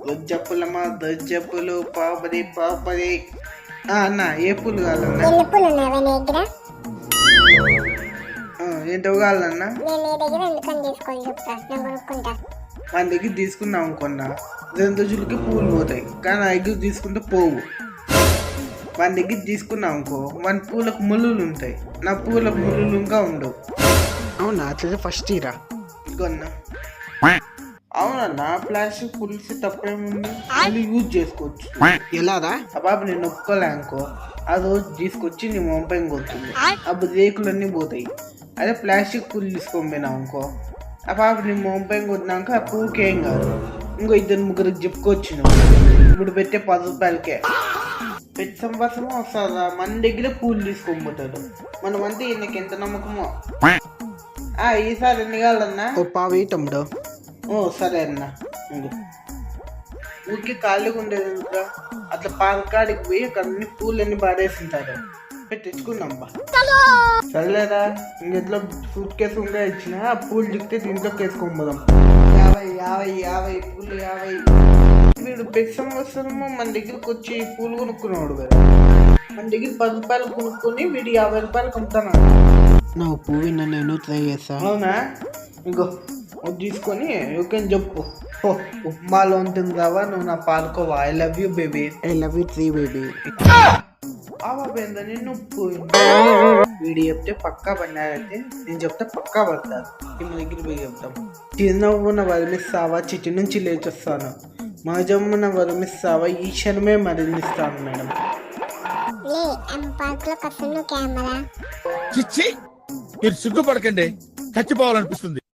దొజ్జప్పులమ్మా దొజ్జప్పులు పాపది పాపది. అన్న ఏ పూలు కావాలన్నా? ఎన్ని పూలు ఉన్నావా నీ దగ్గర? ఏంటో కావాలన్నా? నేను నీ దగ్గర ఎందుకని తీసుకొని చెప్తా, నేను కొనుక్కుంటా. మన దగ్గర తీసుకున్నాం అనుకున్నా 2 రోజులకి పూలు పోతాయి, కానీ నా దగ్గర తీసుకుంటే పోవు. మన దగ్గర తీసుకున్నాం అనుకో మన పూలకు ముళ్ళులు ఉంటాయి, నా పూలకు ముళ్ళులు ఇంకా ఉండవు. అవునా? అట్లయితే ఫస్ట్ ఇరా ఇదిగోన్నా. అవునన్నా, ప్లాస్టిక్ పులిసి తప్పేముంది, మళ్ళీ యూజ్ చేసుకోవచ్చు. ఎలారా? ఆ బాబు నేను ఒప్పుకోలే అనుకో, ఆ రోజు తీసుకొచ్చి నీ మొంపై కొడుతుంది, అప్పుడు రేకులన్నీ పోతాయి. అదే ప్లాస్టిక్ పుల్లు తీసుకొని పోయినావు అనుకో, ఆ బాబు నీ మొంపై కొట్టినాక ఆ పువ్వుకి ఏం కాదు. ఇంకో 2-3 చెప్పుకోవచ్చు నువ్వు. ఇప్పుడు పెట్టే 10 రూపాయలకే ప్రతి సంవత్సరం వస్తుందా మన దగ్గర పూలు తీసుకొని పోతాడు. మనం అంటే ఈయనకి ఎంత నమ్మకమో. ఈసారి ఎన్ని కావాలన్నా? ఓ పావు తమ్ముడు. సరే అన్న. ఊరికి ఖాళీగా ఉండేది ఇంకా అట్లా పాలకాడికి పోయి అక్కడ అన్ని పూలన్నీ పాడేసింటారు, తెచ్చుకుందాం బా. సరేలేదా, ఇంకెట్లో సూట్ కేసు ఉండే ఇచ్చిన ఆ పూలు దిక్తే దీంట్లోకి వేసుకొని పోదాం. 50 పూలు 50. వీడు ప్రతి సంవత్సరము మన దగ్గరకు వచ్చి పూలు కొనుక్కున్నాడు కదా, మన దగ్గర 10 రూపాయలు కొనుక్కొని వీడు 50 రూపాయలు అమ్ముతాను. నా పువ్వు నేను ట్రై చేస్తా. అవునా? ఇంకో తీసుకొని ఓకేని చెప్పు. ఉప్మాలో ఉంటుంది రావా, నువ్వు నా palkova. I love you baby. I love you three baby. ఆబాబేందా నిన్ను వీడు చెప్తే పక్కా పడినారైతే నేను చెప్తే పక్కా పడతారు. మన దగ్గర పోయి చెప్తాం. చిరునవ్వున వరమిస్తావా, చిటి నుంచి లేచొస్తాను, మజమ్మున వరమిస్తావా, ఈ క్షణమే మరణిస్తాను మేడం. మీరు సిగ్గుపడకండి, చచ్చిపోవాలనిపిస్తుంది.